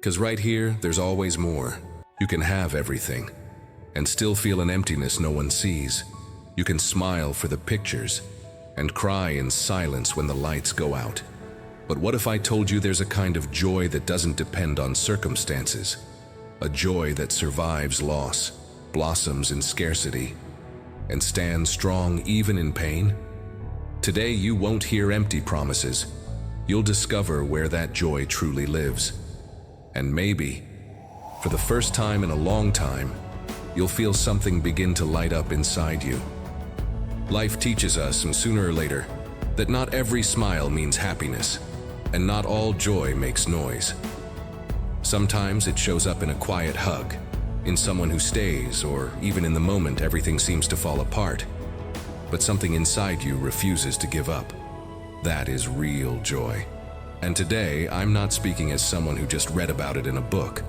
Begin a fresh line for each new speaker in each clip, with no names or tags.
Because right here, there's always more. You can have everything and still feel an emptiness no one sees. You can smile for the pictures and cry in silence when the lights go out. But what if I told you there's a kind of joy that doesn't depend on circumstances? A joy that survives loss, blossoms in scarcity, and stands strong even in pain? Today you won't hear empty promises. You'll discover where that joy truly lives. And maybe, for the first time in a long time, you'll feel something begin to light up inside you. Life teaches us, and sooner or later, that not every smile means happiness, and not all joy makes noise. Sometimes it shows up in a quiet hug, in someone who stays, or even in the moment everything seems to fall apart. But something inside you refuses to give up. That is real joy. And today, I'm not speaking as someone who just read about it in a book,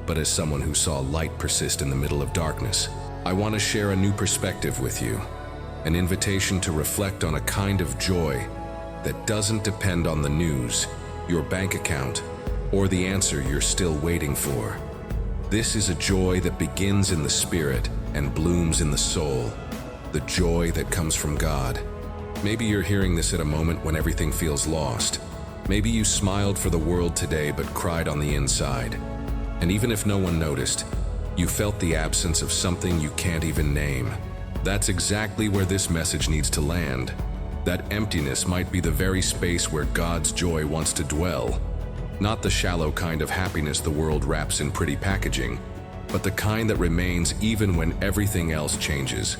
but as someone who saw light persist in the middle of darkness. I want to share a new perspective with you, an invitation to reflect on a kind of joy that doesn't depend on the news, your bank account, or the answer you're still waiting for. This is a joy that begins in the spirit and blooms in the soul, the joy that comes from God. Maybe you're hearing this at a moment when everything feels lost. Maybe you smiled for the world today but cried on the inside. And even if no one noticed, you felt the absence of something you can't even name. That's exactly where this message needs to land. That emptiness might be the very space where God's joy wants to dwell. Not the shallow kind of happiness the world wraps in pretty packaging, but the kind that remains even when everything else changes.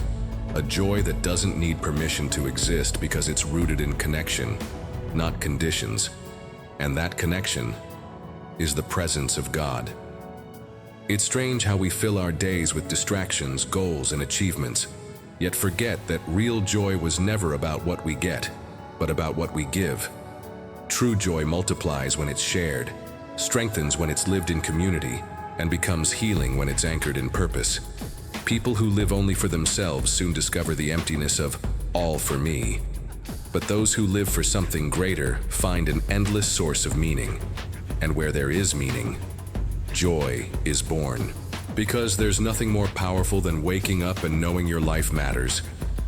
A joy that doesn't need permission to exist because it's rooted in connection, not conditions. And that connection is the presence of God. It's strange how we fill our days with distractions, goals, and achievements, yet forget that real joy was never about what we get, but about what we give. True joy multiplies when it's shared, strengthens when it's lived in community, and becomes healing when it's anchored in purpose. People who live only for themselves soon discover the emptiness of all for me. But those who live for something greater find an endless source of meaning. And where there is meaning, joy is born. Because there's nothing more powerful than waking up and knowing your life matters.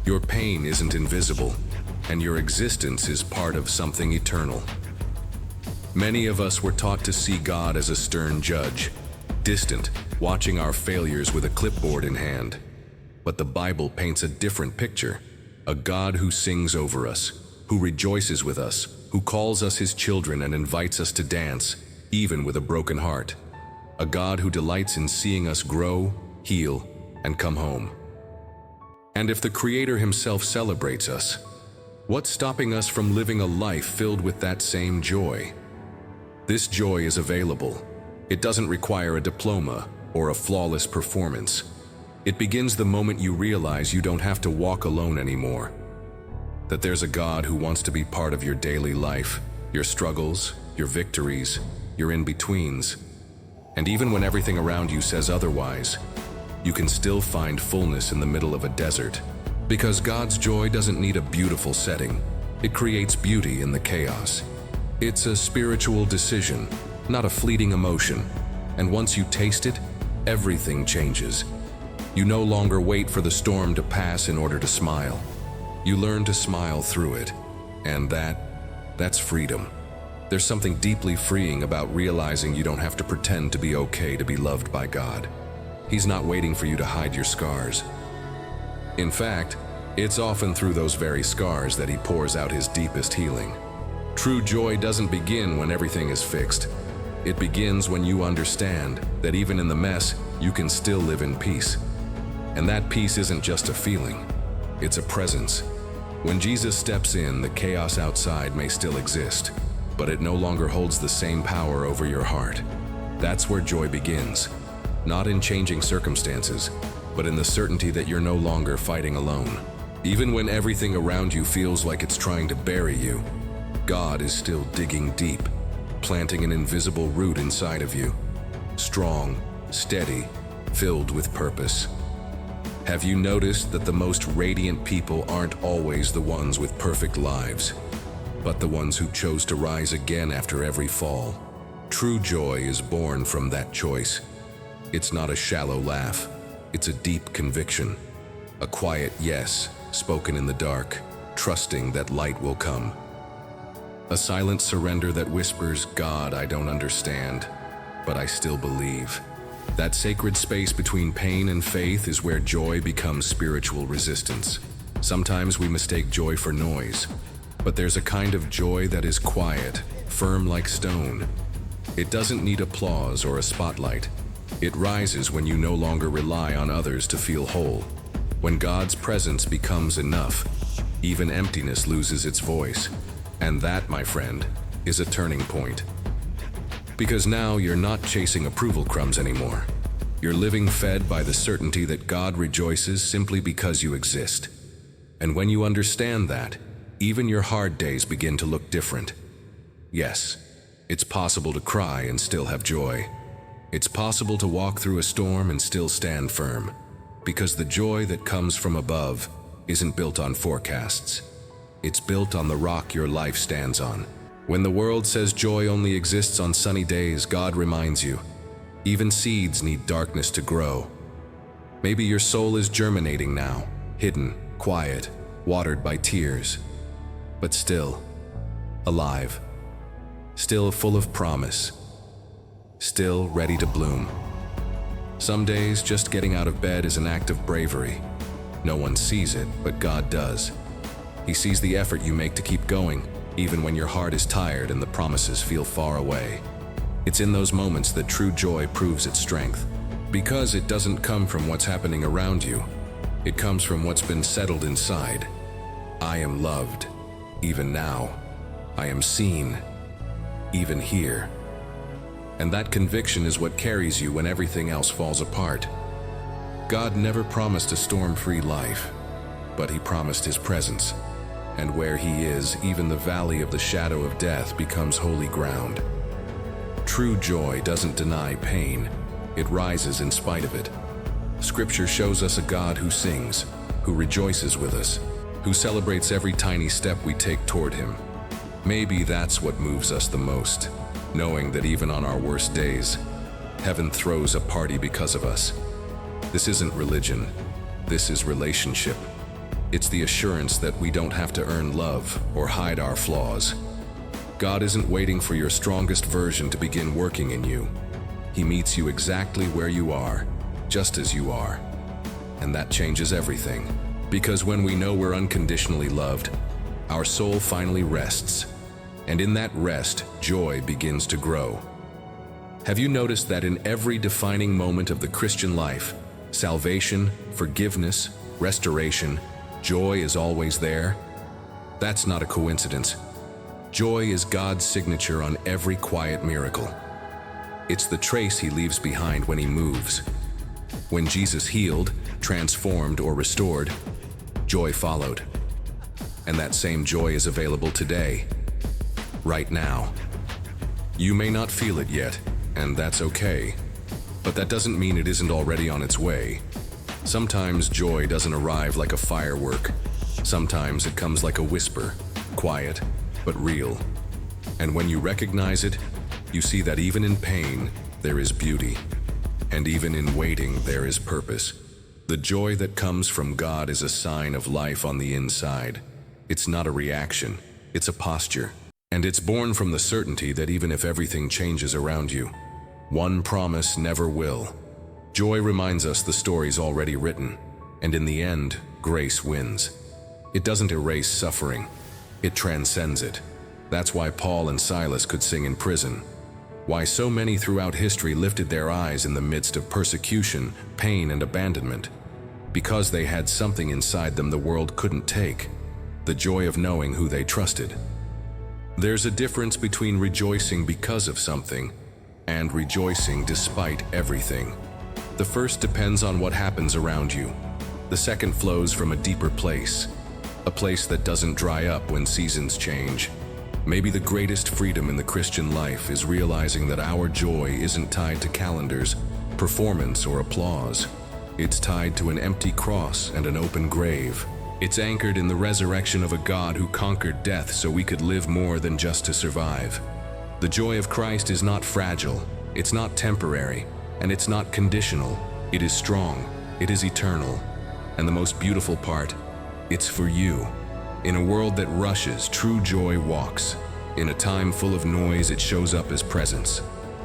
Your pain isn't invisible, and your existence is part of something eternal. Many of us were taught to see God as a stern judge, distant, watching our failures with a clipboard in hand. But the Bible paints a different picture, a God who sings over us, who rejoices with us, who calls us his children and invites us to dance, even with a broken heart. A God who delights in seeing us grow, heal, and come home. And if the Creator himself celebrates us, what's stopping us from living a life filled with that same joy? This joy is available. It doesn't require a diploma or a flawless performance. It begins the moment you realize you don't have to walk alone anymore. That there's a God who wants to be part of your daily life, your struggles, your victories, your in-betweens. And even when everything around you says otherwise, you can still find fullness in the middle of a desert. Because God's joy doesn't need a beautiful setting. It creates beauty in the chaos. It's a spiritual decision, not a fleeting emotion. And once you taste it, everything changes. You no longer wait for the storm to pass in order to smile. You learn to smile through it. And that's freedom. There's something deeply freeing about realizing you don't have to pretend to be okay to be loved by God. He's not waiting for you to hide your scars. In fact, it's often through those very scars that he pours out his deepest healing. True joy doesn't begin when everything is fixed. It begins when you understand that even in the mess, you can still live in peace. And that peace isn't just a feeling, it's a presence. When Jesus steps in, the chaos outside may still exist, but it no longer holds the same power over your heart. That's where joy begins, not in changing circumstances, but in the certainty that you're no longer fighting alone. Even when everything around you feels like it's trying to bury you, God is still digging deep, planting an invisible root inside of you, strong, steady, filled with purpose. Have you noticed that the most radiant people aren't always the ones with perfect lives, but the ones who chose to rise again after every fall? True joy is born from that choice. It's not a shallow laugh. It's a deep conviction. A quiet yes, spoken in the dark, trusting that light will come. A silent surrender that whispers, God, I don't understand, but I still believe. That sacred space between pain and faith is where joy becomes spiritual resistance. Sometimes we mistake joy for noise, but there's a kind of joy that is quiet, firm like stone. It doesn't need applause or a spotlight. It rises when you no longer rely on others to feel whole. When God's presence becomes enough, even emptiness loses its voice. And that, my friend, is a turning point. Because now you're not chasing approval crumbs anymore. You're living fed by the certainty that God rejoices simply because you exist. And when you understand that, even your hard days begin to look different. Yes, it's possible to cry and still have joy. It's possible to walk through a storm and still stand firm. Because the joy that comes from above isn't built on forecasts. It's built on the rock your life stands on. When the world says joy only exists on sunny days, God reminds you, even seeds need darkness to grow. Maybe your soul is germinating now, hidden, quiet, watered by tears, but still alive, still full of promise, still ready to bloom. Some days, just getting out of bed is an act of bravery. No one sees it, but God does. He sees the effort you make to keep going, even when your heart is tired and the promises feel far away. It's in those moments that true joy proves its strength. Because it doesn't come from what's happening around you. It comes from what's been settled inside. I am loved, even now. I am seen, even here. And that conviction is what carries you when everything else falls apart. God never promised a storm-free life, but He promised His presence. And where He is, even the valley of the shadow of death becomes holy ground. True joy doesn't deny pain. It rises in spite of it. Scripture shows us a God who sings, who rejoices with us, who celebrates every tiny step we take toward Him. Maybe that's what moves us the most, knowing that even on our worst days, heaven throws a party because of us. This isn't religion. This is relationship. It's the assurance that we don't have to earn love or hide our flaws. God isn't waiting for your strongest version to begin working in you. He meets you exactly where you are, just as you are. And that changes everything. Because when we know we're unconditionally loved, our soul finally rests. And in that rest, joy begins to grow. Have you noticed that in every defining moment of the Christian life, salvation, forgiveness, restoration, joy is always there? That's not a coincidence. Joy is God's signature on every quiet miracle. It's the trace He leaves behind when He moves. When Jesus healed, transformed, or restored, joy followed. And that same joy is available today, right now. You may not feel it yet, and that's okay. But that doesn't mean it isn't already on its way. Sometimes joy doesn't arrive like a firework. Sometimes it comes like a whisper, quiet, but real. And when you recognize it, you see that even in pain, there is beauty. And even in waiting, there is purpose. The joy that comes from God is a sign of life on the inside. It's not a reaction, it's a posture. And it's born from the certainty that even if everything changes around you, one promise never will. Joy reminds us the story's already written, and in the end, grace wins. It doesn't erase suffering, it transcends it. That's why Paul and Silas could sing in prison. Why so many throughout history lifted their eyes in the midst of persecution, pain, and abandonment. Because they had something inside them the world couldn't take, the joy of knowing who they trusted. There's a difference between rejoicing because of something and rejoicing despite everything. The first depends on what happens around you. The second flows from a deeper place, a place that doesn't dry up when seasons change. Maybe the greatest freedom in the Christian life is realizing that our joy isn't tied to calendars, performance, or applause. It's tied to an empty cross and an open grave. It's anchored in the resurrection of a God who conquered death so we could live more than just to survive. The joy of Christ is not fragile, it's not temporary, and it's not conditional. It is strong, it is eternal. And the most beautiful part, it's for you. In a world that rushes, true joy walks. In a time full of noise, it shows up as presence.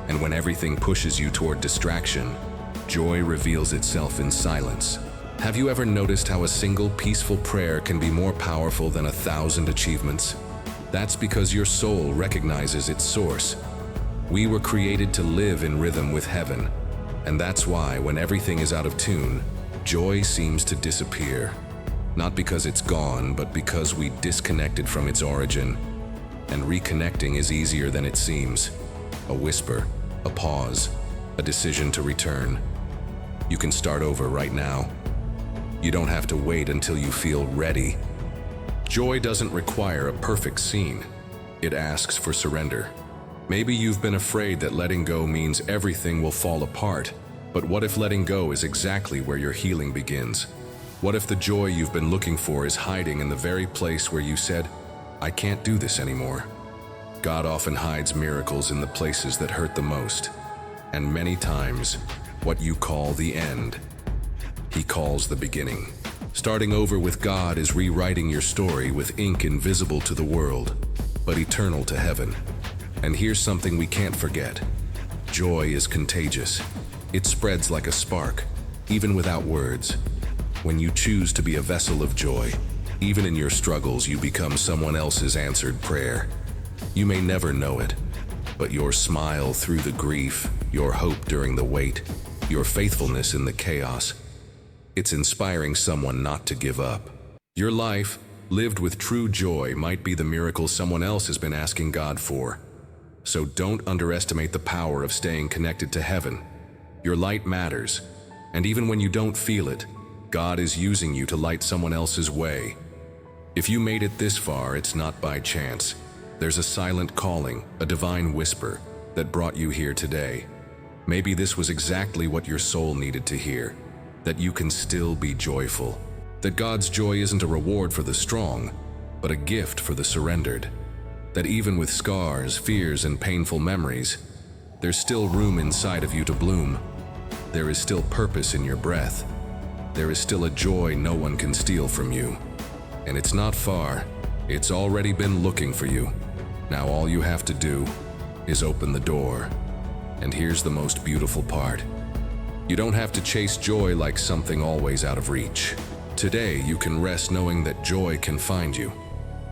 And when everything pushes you toward distraction, joy reveals itself in silence. Have you ever noticed how a single peaceful prayer can be more powerful than 1,000 achievements? That's because your soul recognizes its source. We were created to live in rhythm with heaven. And that's why, when everything is out of tune, joy seems to disappear. Not because it's gone, but because we disconnected from its origin. And reconnecting is easier than it seems. A whisper, a pause, a decision to return. You can start over right now. You don't have to wait until you feel ready. Joy doesn't require a perfect scene. It asks for surrender. Maybe you've been afraid that letting go means everything will fall apart. But what if letting go is exactly where your healing begins? What if the joy you've been looking for is hiding in the very place where you said, "I can't do this anymore"? God often hides miracles in the places that hurt the most. And many times, what you call the end, He calls the beginning. Starting over with God is rewriting your story with ink invisible to the world, but eternal to heaven. And here's something we can't forget. Joy is contagious. It spreads like a spark, even without words. When you choose to be a vessel of joy, even in your struggles, you become someone else's answered prayer. You may never know it, but your smile through the grief, your hope during the wait, your faithfulness in the chaos, it's inspiring someone not to give up. Your life, lived with true joy, might be the miracle someone else has been asking God for. So don't underestimate the power of staying connected to heaven. Your light matters, and even when you don't feel it, God is using you to light someone else's way. If you made it this far, it's not by chance. There's a silent calling, a divine whisper, that brought you here today. Maybe this was exactly what your soul needed to hear. That you can still be joyful. That God's joy isn't a reward for the strong, but a gift for the surrendered. That even with scars, fears, and painful memories, there's still room inside of you to bloom. There is still purpose in your breath. There is still a joy no one can steal from you. And it's not far. It's already been looking for you. Now all you have to do is open the door. And here's the most beautiful part. You don't have to chase joy like something always out of reach. Today, you can rest knowing that joy can find you.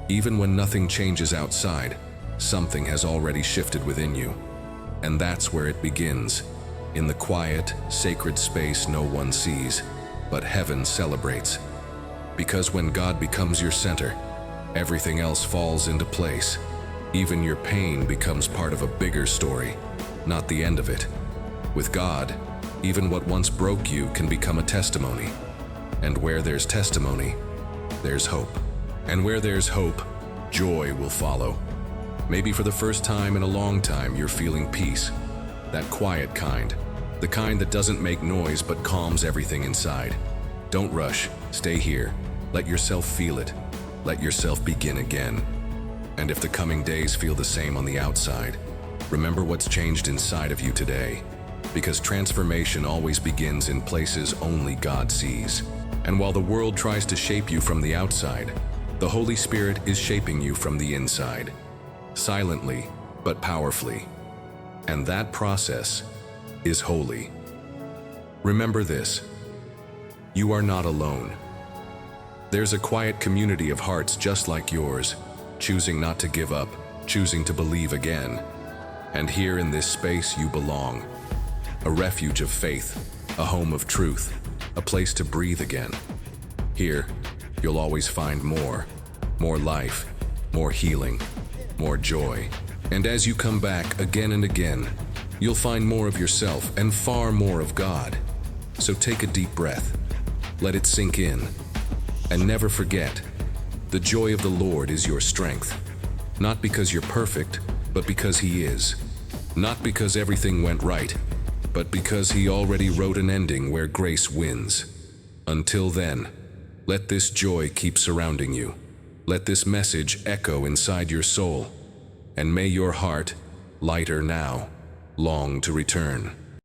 Even when nothing changes outside, something has already shifted within you. And that's where it begins, in the quiet, sacred space no one sees, but heaven celebrates. Because when God becomes your center, everything else falls into place. Even your pain becomes part of a bigger story, not the end of it. With God, even what once broke you can become a testimony. And where there's testimony, there's hope. And where there's hope, joy will follow. Maybe for the first time in a long time, you're feeling peace. That quiet kind. The kind that doesn't make noise but calms everything inside. Don't rush. Stay here. Let yourself feel it. Let yourself begin again. And if the coming days feel the same on the outside, remember what's changed inside of you today. Because transformation always begins in places only God sees. And while the world tries to shape you from the outside, the Holy Spirit is shaping you from the inside. Silently, but powerfully. And that process is holy. Remember this. You are not alone. There's a quiet community of hearts just like yours, choosing not to give up, choosing to believe again. And here in this space you belong. A refuge of faith, a home of truth, a place to breathe again. Here, you'll always find more life, more healing, more joy. And as you come back again and again, you'll find more of yourself and far more of God. So take a deep breath, let it sink in, and never forget, the joy of the Lord is your strength. Not because you're perfect, but because He is. Not because everything went right, but because He already wrote an ending where grace wins. Until then, let this joy keep surrounding you. Let this message echo inside your soul. And may your heart, lighter now, long to return.